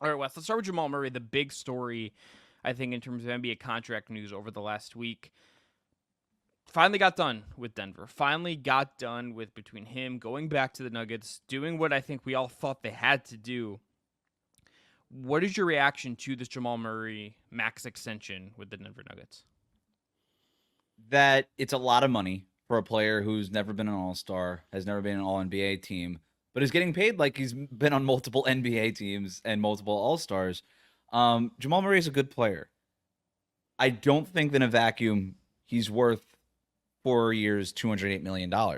All right, Wes, let's start with Jamal Murray. The big story, I think, in terms of NBA contract news over the last week, finally got done with Denver. Finally got done with between him going back to the Nuggets, doing what I think we all thought they had to do. What is your reaction to this Jamal Murray max extension with the Denver Nuggets? That it's a lot of money for a player who's never been an all-star, has never been an all-NBA team, but is getting paid like he's been on multiple NBA teams and multiple all-stars. Jamal Murray is a good player. I don't think that in a vacuum he's worth 4 years, $208 million. I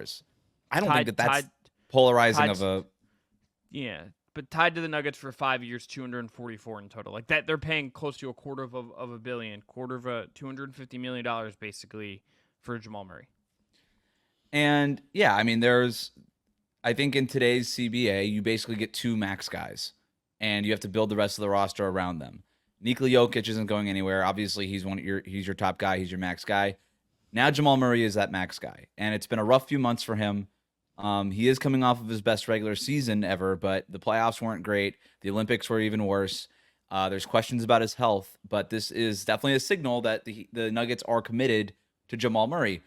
don't think Tied, that that's tied, polarizing tied. of a Yeah, but tied to the Nuggets for 5 years, 244 in total. Like that, they're paying close to a quarter of a billion, quarter of a $250 million basically for Jamal Murray. and yeah, I mean I think in today's CBA you basically get two max guys, and you have to build the rest of the roster around them. Nikola Jokic isn't going anywhere. Obviously, he's your top guy. He's your max guy. Now Jamal Murray is that max guy, and it's been a rough few months for him. He is coming off of his best regular season ever, but the playoffs weren't great. The Olympics were even worse. There's questions about his health, but this is definitely a signal that the Nuggets are committed to Jamal Murray.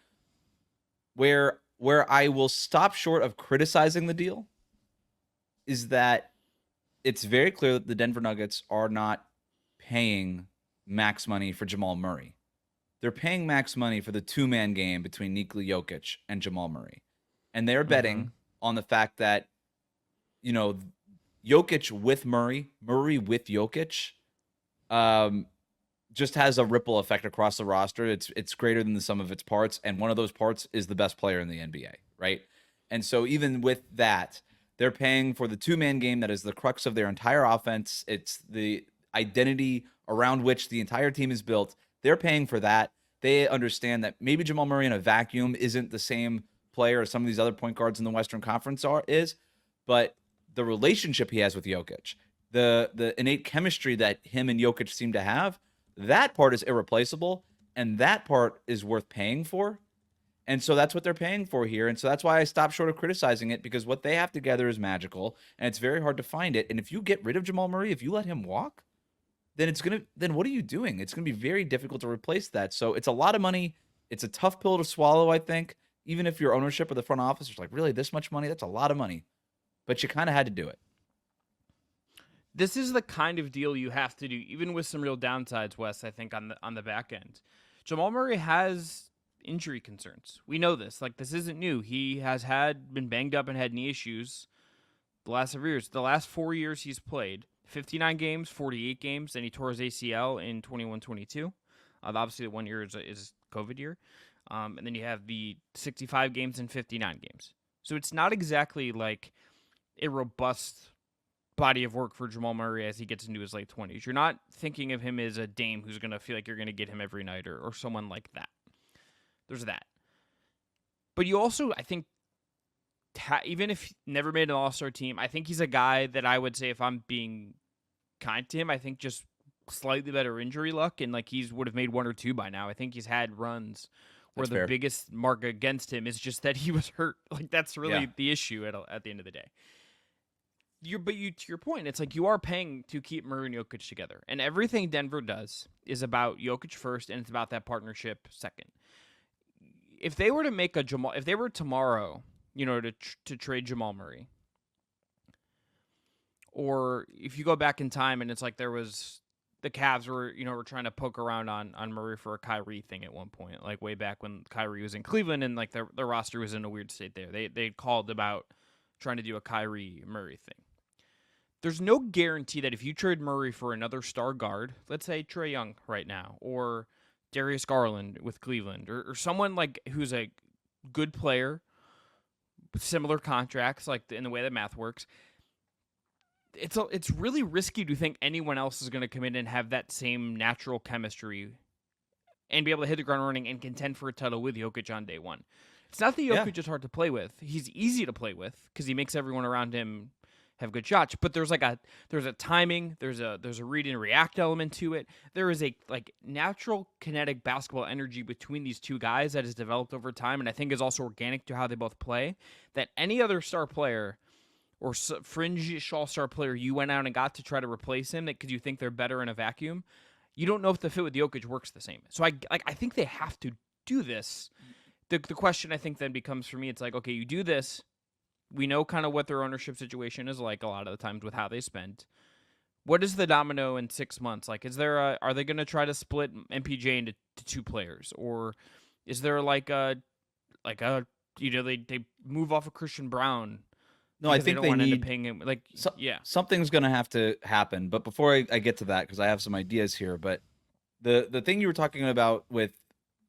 Where I will stop short of criticizing the deal is that it's very clear that the Denver Nuggets are not paying max money for Jamal Murray. They're paying max money for the two-man game between Nikola Jokic and Jamal Murray. And they're Mm-hmm. betting on the fact that, you know, Jokic with Murray, Murray with Jokic, um, just has a ripple effect across the roster. It's greater than the sum of its parts, and one of those parts is the best player in the NBA, right? And so even with that, they're paying for the two-man game that is the crux of their entire offense. It's the identity around which the entire team is built. They're paying for that. They understand that maybe Jamal Murray in a vacuum isn't the same player as some of these other point guards in the Western Conference is, but the relationship he has with Jokic, the innate chemistry that him and Jokic seem to have, that part is irreplaceable, and that part is worth paying for. And so that's what they're paying for here. And so that's why I stopped short of criticizing it, because what they have together is magical, and it's very hard to find it. And if you get rid of Jamal Murray, if you let him walk, then what are you doing? It's gonna be very difficult to replace that. So it's a lot of money. It's a tough pill to swallow, I think. Even if your ownership or the front office is like, really, this much money? That's a lot of money. But you kind of had to do it. This is the kind of deal you have to do, even with some real downsides, Wes. I think on the back end, Jamal Murray has injury concerns. We know this. Like this isn't new. He has been banged up and had knee issues the last several years. The last 4 years he's played 59 games, 48 games, and he tore his ACL in 21-22. Obviously, the 1 year is COVID year. And then you have the 65 games and 59 games. So it's not exactly like a robust body of work for Jamal Murray as he gets into his late 20s. You're not thinking of him as a Dame who's going to feel like you're going to get him every night or someone like that. There's that. But you also, I think, even if he never made an all-star team, I think he's a guy that I would say, if I'm being kind to him, I think just slightly better injury luck, and like he's would have made one or two by now. I think he's had runs where That's the fair. biggest mark against him is just that he was hurt. Like that's Yeah. really the issue at the end of the day. To your point, it's like you are paying to keep Murray and Jokic together, and everything Denver does is about Jokic first, and it's about that partnership second. If they were to make if they were tomorrow, to trade Jamal Murray, or if you go back in time and it's like there was the Cavs were trying to poke around on Murray for a Kyrie thing at one point, like way back when Kyrie was in Cleveland and like their roster was in a weird state there. They called about trying to do a Kyrie Murray thing. There's no guarantee that if you trade Murray for another star guard, let's say Trae Young right now, or Darius Garland with Cleveland, or someone like who's a good player with similar contracts, like in the way that math works, it's really risky to think anyone else is going to come in and have that same natural chemistry and be able to hit the ground running and contend for a title with Jokic on day one. It's not that Yeah. Jokic is hard to play with. He's easy to play with because he makes everyone around him have good shots. But there's a timing, there's a read and react element to it. There is a like natural kinetic basketball energy between these two guys that has developed over time, and I think is also organic to how they both play. That any other star player or fringe all-star player you went out and got to try to replace him because you think they're better in a vacuum, you don't know if the fit with Jokic works the same. So I think they have to do this. The question I think then becomes for me, it's like, okay, you do this. We know kind of what their ownership situation is like a lot of the times with how they spend. What is the domino in 6 months? Like, are they going to try to split MPJ into two players, or is there like a they move off of Christian Brown? No, I think they want to end need up paying him something's going to have to happen. But before I get to that, because I have some ideas here, but the thing you were talking about with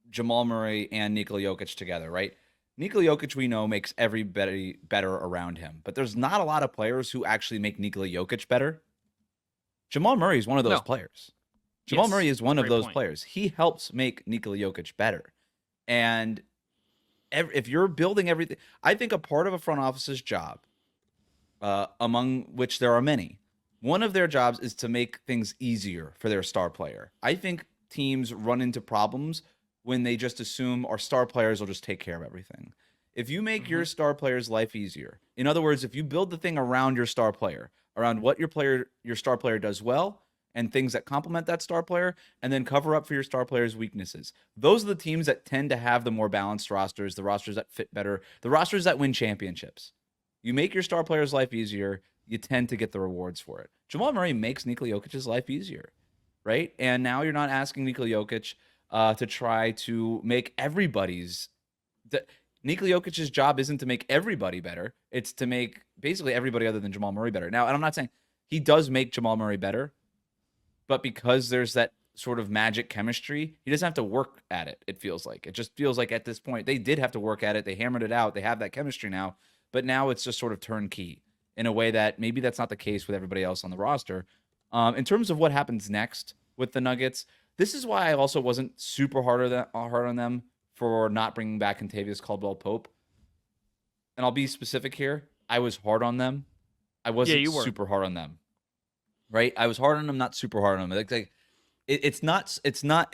Jamal Murray and Nikola Jokic together, right? Nikola Jokic, we know, makes everybody better around him, but there's not a lot of players who actually make Nikola Jokic better. Jamal Murray is one of those players. Jamal Murray is one of those players. He helps make Nikola Jokic better. And if you're building everything, I think a part of a front office's job, among which there are many, one of their jobs is to make things easier for their star player. I think teams run into problems when they just assume our star players will just take care of everything. If you make your star player's life easier, in other words, if you build the thing around your star player, around what your star player does well and things that complement that star player, and then cover up for your star player's weaknesses. Those are the teams that tend to have the more balanced rosters, the rosters that fit better, the rosters that win championships. You make your star player's life easier, you tend to get the rewards for it. Jamal Murray makes Nikola Jokic's life easier, right? And now you're not asking Nikola Jokic to try to make everybody's... Nikola Jokic's job isn't to make everybody better. It's to make basically everybody other than Jamal Murray better. Now, and I'm not saying he does make Jamal Murray better, but because there's that sort of magic chemistry, he doesn't have to work at it, it feels like. It just feels like at this point, they did have to work at it. They hammered it out. They have that chemistry now, but now it's just sort of turnkey in a way that maybe that's not the case with everybody else on the roster. In terms of what happens next with the Nuggets, this is why I also wasn't super hard on them for not bringing back Kentavious Caldwell-Pope. And I'll be specific here. I was hard on them. I wasn't super hard on them. Right? I was hard on them, not super hard on them. It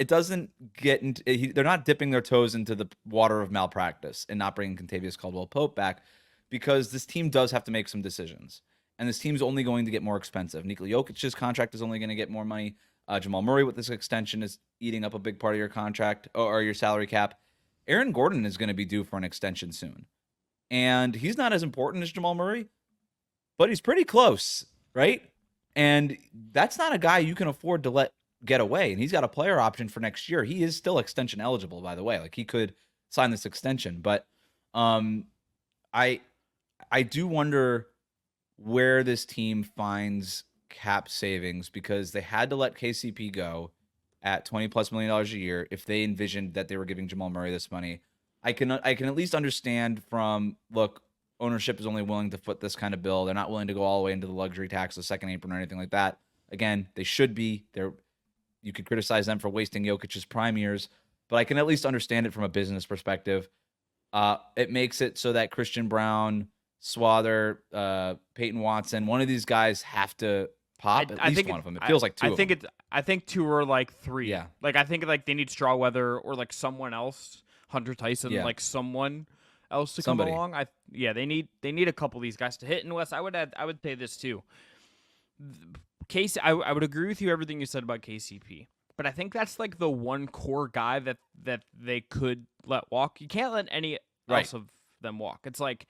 doesn't get into, they're not dipping their toes into the water of malpractice and not bringing Kentavious Caldwell-Pope back, because this team does have to make some decisions. And this team's only going to get more expensive. Nikola Jokic's contract is only going to get more money. Jamal Murray with this extension is eating up a big part of your contract or your salary cap. Aaron Gordon is going to be due for an extension soon. And he's not as important as Jamal Murray, but he's pretty close, right? And that's not a guy you can afford to let get away. And he's got a player option for next year. He is still extension eligible, by the way. Like, he could sign this extension. But I do wonder where this team finds cap savings, because they had to let KCP go at $20+ million a year if they envisioned that they were giving Jamal Murray this money. I can at least understand from, look, ownership is only willing to foot this kind of bill. They're not willing to go all the way into the luxury tax, the second apron, or anything like that. Again, they should be. You could criticize them for wasting Jokic's prime years, but I can at least understand it from a business perspective. It makes it so that Christian Brown, Swather, Peyton Watson, one of these guys have to pop. At least one of them. It feels like two. I think two or like three. Yeah. Like, I think like they need Strawweather or like someone else, Hunter Tyson, like someone else to come along. They need a couple of these guys to hit. And Wes, I would say this too. I would agree with you everything you said about KCP, but I think that's like the one core guy that they could let walk. You can't let any else of them walk. It's like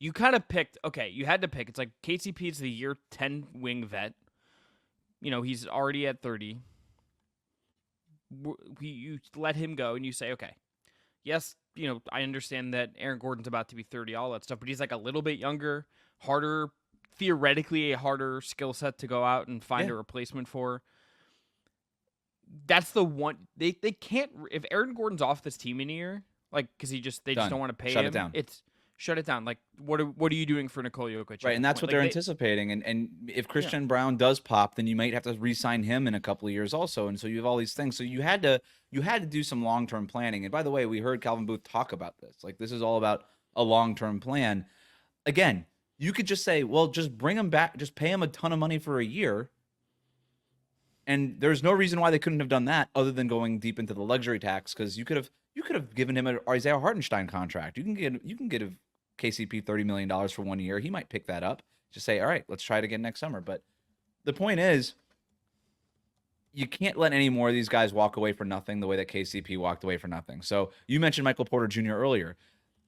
you kind of picked. Okay, you had to pick. It's like KCP is the year 10 wing vet. You know, he's already at 30. You let him go and you say, okay, yes, you know, I understand that Aaron Gordon's about to be 30, all that stuff, but he's like a little bit younger, theoretically a harder skill set to go out and find a replacement for. That's the one they can't. If Aaron Gordon's off this team in a year, like, because they just don't want to pay him. Shut it down. Shut it down. Like, what are you doing for Nikola Jokic? Right, and that's what they're anticipating. And if Christian Brown does pop, then you might have to re-sign him in a couple of years also. And so you have all these things. So you had to do some long-term planning. And by the way, we heard Calvin Booth talk about this. Like, this is all about a long-term plan. Again, you could just say, well, just bring him back, just pay him a ton of money for a year. And there's no reason why they couldn't have done that other than going deep into the luxury tax, because you could have given him an Isaiah Hartenstein contract. You can give KCP $30 million for 1 year. He might pick that up. Just say, all right, let's try it again next summer. But the point is, you can't let any more of these guys walk away for nothing the way that KCP walked away for nothing. So you mentioned Michael Porter Jr. earlier.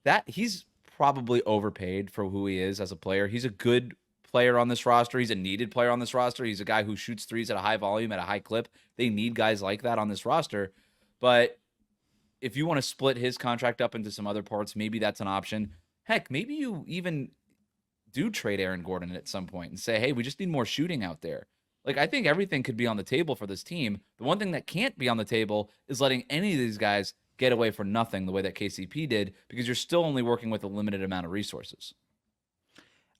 That he's probably overpaid for who he is as a player. He's a good player on this roster. He's a needed player on this roster. He's a guy who shoots threes at a high volume, at a high clip. They need guys like that on this roster. But if you want to split his contract up into some other parts, maybe that's an option. Heck, maybe you even do trade Aaron Gordon at some point and say, hey, we just need more shooting out there. Like, I think everything could be on the table for this team. The one thing that can't be on the table is letting any of these guys get away for nothing the way that KCP did, because you're still only working with a limited amount of resources.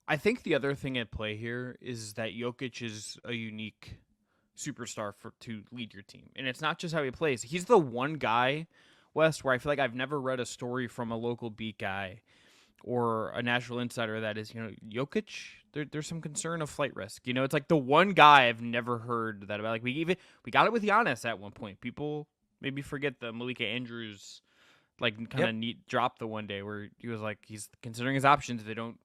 I think the other thing at play here is that Jokic is a unique superstar to lead your team. And it's not just how he plays. He's the one guy, West, where I feel like I've never read a story from a local beat guy or a national insider that is, Jokic, there's some concern of flight risk. It's like the one guy I've never heard that about. Like we got it with Giannis at one point. People maybe forget the Malika Andrews like kind of neat drop the one day where he was like he's considering his options if they don't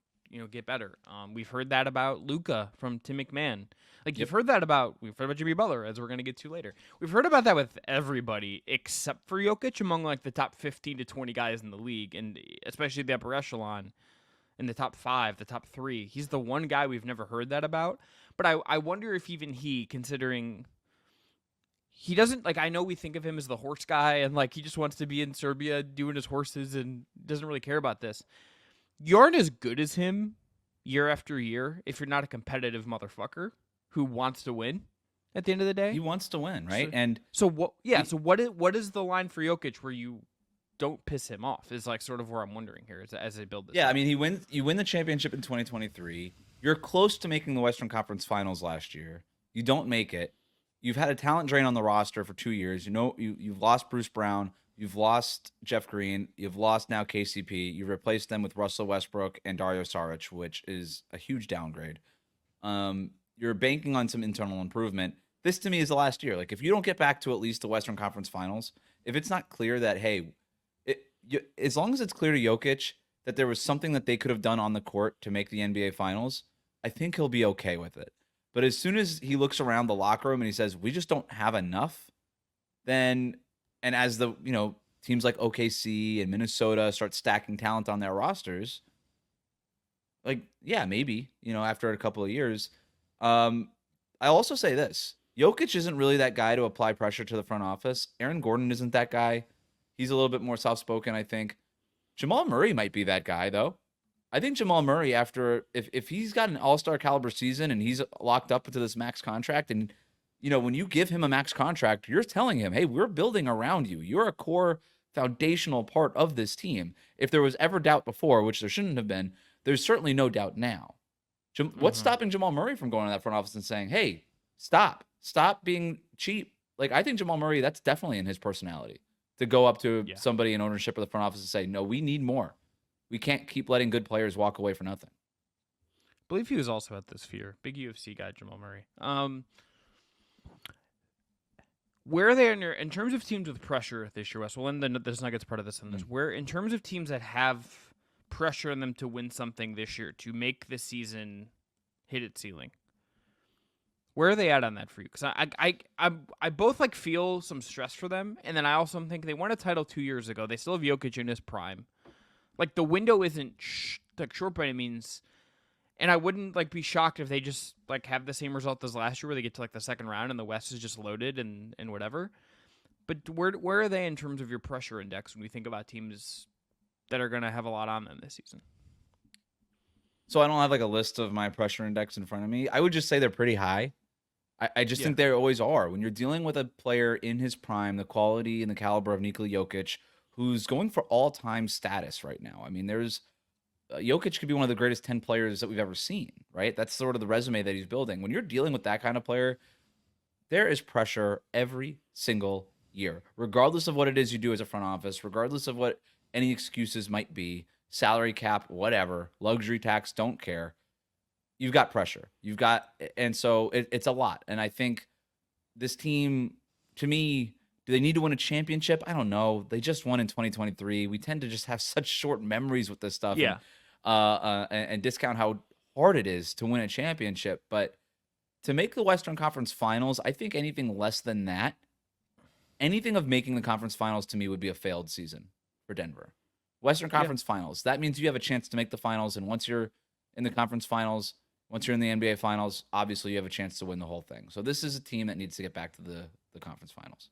get better. We've heard that about Luka from Tim McMahon. Like we've heard about Jimmy Butler, as we're going to get to later. We've heard about that with everybody except for Jokic among like the top 15 to 20 guys in the league, and especially the upper echelon in the top 5, the top 3. He's the one guy we've never heard that about. But I wonder if even he, considering he doesn't, like, I know we think of him as the horse guy and like he just wants to be in Serbia doing his horses and doesn't really care about this. You aren't as good as him year after year if you're not a competitive motherfucker who wants to win at the end of the day. He wants to win, right? So what is the line for Jokic where you don't piss him off is like sort of where I'm wondering here as they build this. Yeah, I mean, you win the championship in 2023. You're close to making the Western Conference Finals last year. You don't make it. You've had a talent drain on the roster for 2 years. You've lost Bruce Brown. You've lost Jeff Green. You've lost now KCP. You've replaced them with Russell Westbrook and Dario Saric, which is a huge downgrade. You're banking on some internal improvement. This, to me, is the last year. Like, if you don't get back to at least the Western Conference Finals, if it's not clear that, hey, as long as it's clear to Jokic that there was something that they could have done on the court to make the NBA Finals, I think he'll be okay with it. But as soon as he looks around the locker room and he says, we just don't have enough, then, and as the, teams like OKC and Minnesota start stacking talent on their rosters, like, yeah, maybe, after a couple of years. I also say this. Jokic isn't really that guy to apply pressure to the front office. Aaron Gordon isn't that guy. He's a little bit more soft-spoken, I think. Jamal Murray might be that guy, though. I think Jamal Murray, if he's got an all-star caliber season and he's locked up into this max contract, and, when you give him a max contract, you're telling him, hey, we're building around you. You're a core foundational part of this team. If there was ever doubt before, which there shouldn't have been, there's certainly no doubt now. What's stopping Jamal Murray from going to that front office and saying, hey, stop being cheap? Like, I think Jamal Murray, that's definitely in his personality to go up to somebody in ownership of the front office and say, no, we need more. We can't keep letting good players walk away for nothing. I believe he was also at the Sphere. Big UFC guy, Jamal Murray. Where are they in terms of teams with pressure this year, Wes? Well, and the Nuggets part of this and this. Where, in terms of teams that have pressure on them to win something this year, to make the season hit its ceiling, where are they at on that for you? Because I both like feel some stress for them, and then I also think they won a title 2 years ago. They still have Jokic in his prime. Like, the window isn't short by any means, and I wouldn't like be shocked if they just like have the same result as last year, where they get to like the second round and the West is just loaded and whatever. But where are they in terms of your pressure index when we think about teams that are going to have a lot on them this season? So I don't have like a list of my pressure index in front of me. I would just say they're pretty high. I just think they always are. When you're dealing with a player in his prime, the quality and the caliber of Nikola Jokic, who's going for all-time status right now. I mean, Jokic could be one of the greatest 10 players that we've ever seen, right? That's sort of the resume that he's building. When you're dealing with that kind of player, there is pressure every single year, regardless of what it is you do as a front office, regardless of what any excuses might be, salary cap, whatever, luxury tax, don't care. You've got pressure. And so it's a lot. And I think this team, to me, do they need to win a championship? I don't know. They just won in 2023. We tend to just have such short memories with this stuff. Yeah. And discount how hard it is to win a championship, but to make the Western Conference Finals, I think anything less than that, anything of making the conference finals to me would be a failed season for Denver. Western Yeah. Conference Finals, that means you have a chance to make the finals, and once you're in the conference finals, once you're in the NBA finals, obviously you have a chance to win the whole thing. So this is a team that needs to get back to the conference finals.